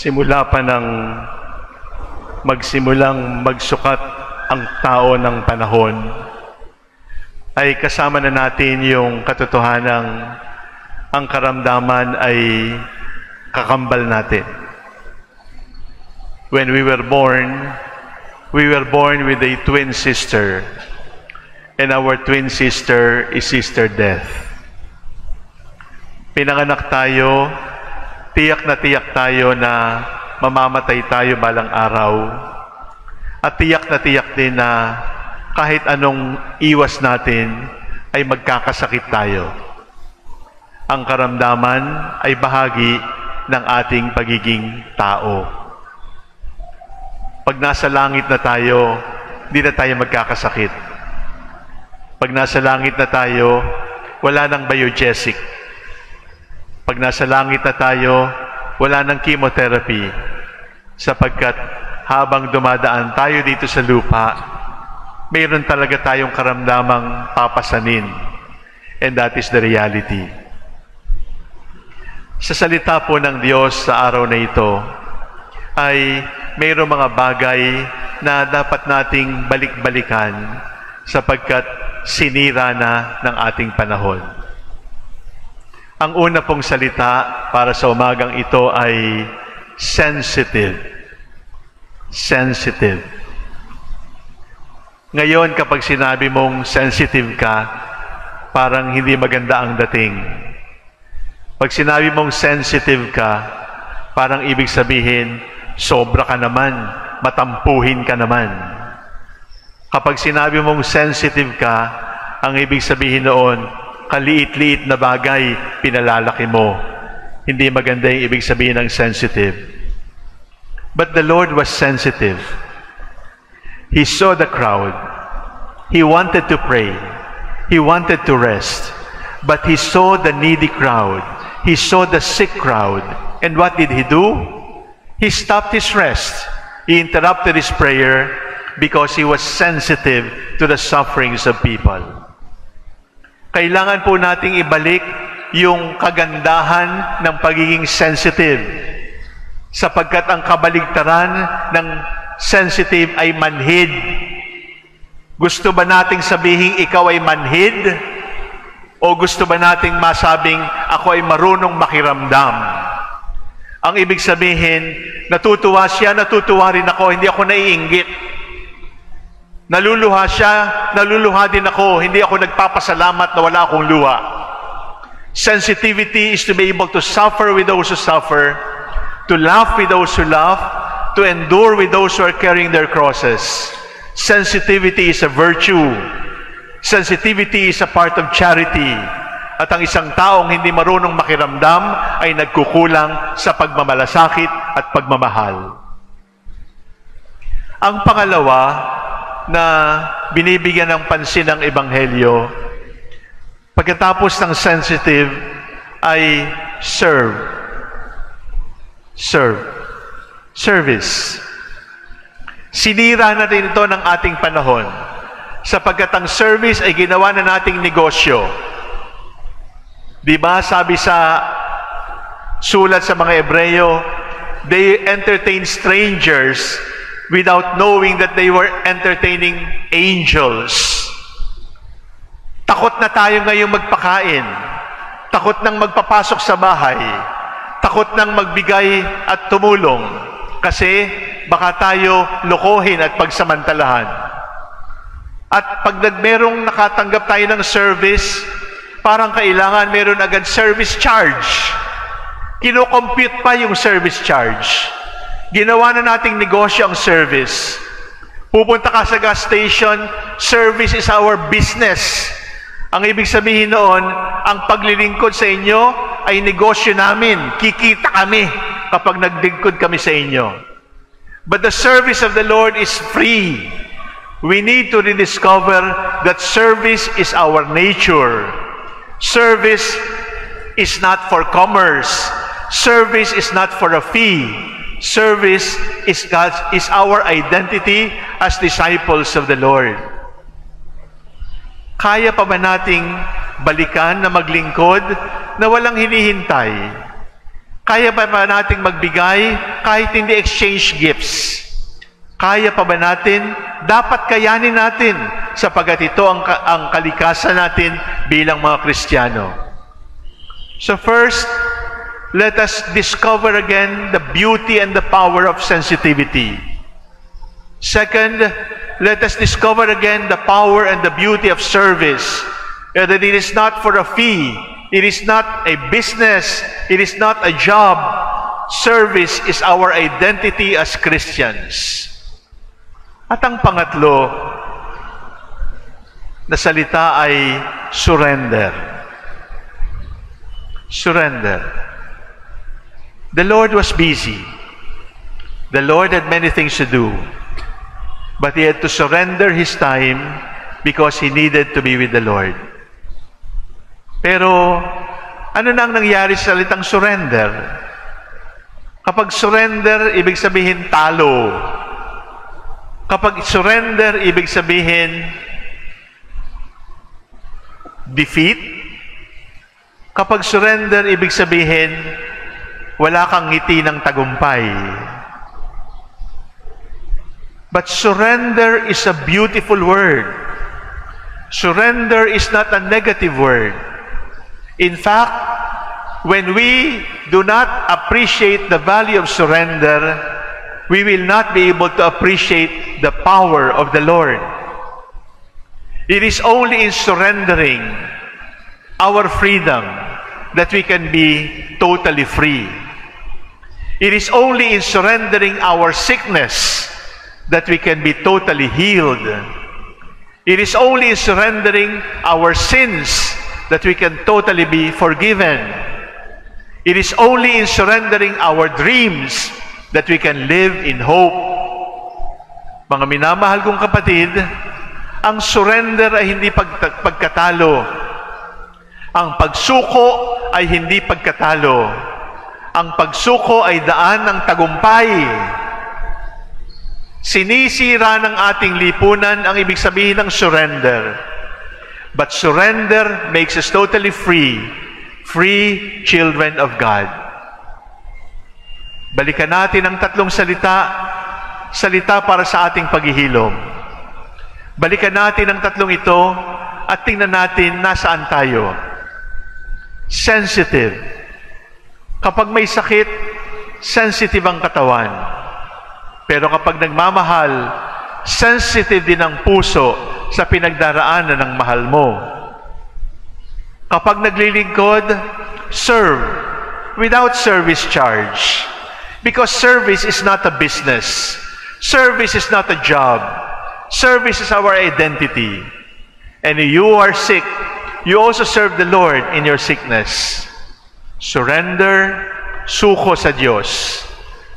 Simula pa ng magsimulang magsukat ang tao ng panahon, ay kasama na natin yung katotohanang ang karamdaman ay kakambal natin. When we were born with a twin sister, and our twin sister is Sister Death. Pinanganak tayo, tiyak na tayo na mamamatay tayo balang araw. At tiyak na tiyak din na kahit anong iwas natin ay magkakasakit tayo. Ang karamdaman ay bahagi ng ating pagiging tao. Pag nasa langit na tayo, hindi na tayo magkakasakit. Pag nasa langit na tayo, wala nang biogesic. Pag nasa langit na tayo, wala nang chemotherapy, sapagkat habang dumadaan tayo dito sa lupa, mayroon talaga tayong karamdamang papasanin. And that is the reality. Sa salita po ng Diyos sa araw na ito, ay mayroong mga bagay na dapat nating balik-balikan sapagkat sinira na ng ating panahon. Ang una pong salita para sa umagang ito ay sensitive. Sensitive. Ngayon, kapag sinabi mong sensitive ka, parang hindi maganda ang dating. Pag sinabi mong sensitive ka, parang ibig sabihin, sobra ka naman, matampuhin ka naman. Kapag sinabi mong sensitive ka, ang ibig sabihin noon, kaliit-liit na bagay, pinalalaki mo. Hindi maganda yung ibig sabihin ng sensitive. But the Lord was sensitive. He saw the crowd. He wanted to pray. He wanted to rest. But He saw the needy crowd. He saw the sick crowd. And what did He do? He stopped His rest. He interrupted His prayer because He was sensitive to the sufferings of people. Kailangan po nating ibalik yung kagandahan ng pagiging sensitive, sapagkat ang kabaligtaran ng sensitive ay manhid. Gusto ba nating sabihin ikaw ay manhid? O gusto ba nating masabing ako ay marunong makiramdam? Ang ibig sabihin, natutuwa siya, natutuwa rin ako, hindi ako naiinggit. Naluluha siya, naluluha din ako, hindi ako nagpapasalamat na wala akong luha. Sensitivity is to be able to suffer with those who suffer, to laugh with those who laugh, to endure with those who are carrying their crosses. Sensitivity is a virtue. Sensitivity is a part of charity. At ang isang taong hindi marunong makiramdam ay nagkukulang sa pagmamalasakit at pagmamahal. Ang pangalawa na binibigyan ng pansin ng Ebanghelyo, pagkatapos ng sensitive ay serve. Serve. Service. Sinira na rin ito ng ating panahon, sapagkat ang service ay ginawa na nating negosyo. Di ba sabi sa sulat sa mga Hebreyo, they entertain strangers without knowing that they were entertaining angels. Takot na tayo ngayong magpakain. Takot nang magpapasok sa bahay. Takot nang magbigay at tumulong. Kasi baka tayo lokohin at pagsamantalahan. At pag merong nakatanggap tayo ng service, parang kailangan meron agad service charge. Kino-compute pa yung service charge. Ginawa na nating negosyo ang service. Pupunta ka sa gas station, service is our business. Ang ibig sabihin noon, ang paglilingkod sa inyo ay negosyo namin. Kikita kami kapag naglingkod kami sa inyo. But the service of the Lord is free. We need to rediscover that service is our nature. Service is not for commerce. Service is not for a fee. Service is our identity as disciples of the Lord. Kaya pa ba nating balikan na maglingkod na walang hinihintay? Kaya pa ba nating magbigay kahit hindi exchange gifts, kaya pa ba natin? Dapat kayanin natin sapagkat ito ang kalikasan natin bilang mga Kristiyano. So first, let us discover again the beauty and the power of sensitivity. Second, let us discover again the power and the beauty of service. That it is not for a fee. It is not a business. It is not a job. Service is our identity as Christians. At ang pangatlo na salita ay surrender. Surrender. The Lord was busy. The Lord had many things to do. But He had to surrender His time because He needed to be with the Lord. Pero, ano nang nangyari sa salitang surrender? Kapag surrender, ibig sabihin talo. Kapag surrender, ibig sabihin defeat. Kapag surrender, ibig sabihin wala kang ngiti ng tagumpay. But surrender is a beautiful word. Surrender is not a negative word. In fact, when we do not appreciate the value of surrender, we will not be able to appreciate the power of the Lord. It is only in surrendering our freedom that we can be totally free. It is only in surrendering our sickness that we can be totally healed. It is only in surrendering our sins that we can totally be forgiven. It is only in surrendering our dreams that we can live in hope. Mga minamahal kong kapatid, ang surrender ay hindi pagkatalo. Ang pagsuko ay hindi pagkatalo. Ang pagsuko ay daan ng tagumpay. Sinisira ng ating lipunan ang ibig sabihin ng surrender. But surrender makes us totally free. Free children of God. Balikan natin ang tatlong salita para sa ating paghihilom. Balikan natin ang tatlong ito at tingnan natin nasaan tayo. Sensitive. Kapag may sakit, sensitive ang katawan. Pero kapag nagmamahal, sensitive din ang puso sa pinagdaraanan ng mahal mo. Kapag naglilingkod, serve without service charge. Because service is not a business. Service is not a job. Service is our identity. And if you are sick, you also serve the Lord in your sickness. Surrender, suko sa Diyos.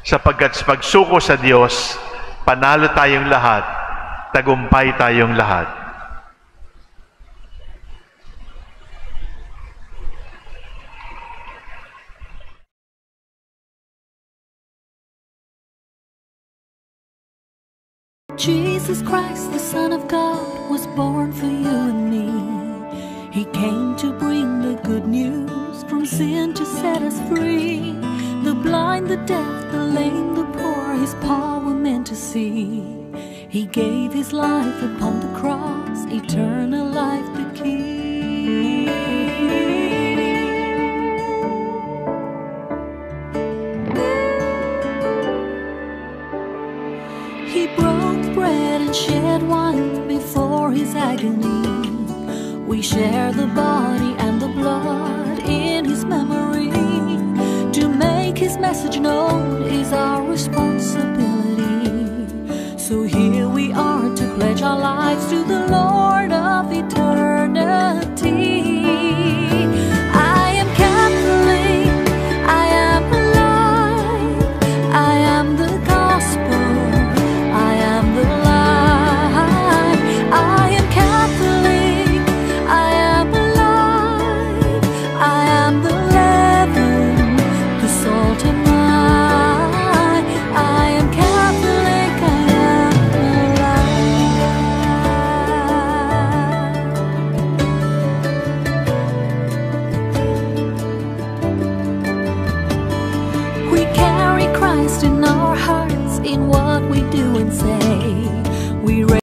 Sapagkat sa pagsuko sa Diyos, panalo tayong lahat, tagumpay tayong lahat. Jesus Christ, the Son of God, was born for you and me. He came to bring the good news, from sin to set us free. The blind, the deaf, the lame, the poor, His power meant to see. He gave His life upon the cross, eternal life the key. He broke bread and shed wine before His agony. We share the body and the blood in His memory. To make His message known is our responsibility. So here we are to pledge our lives to the Lord of eternity.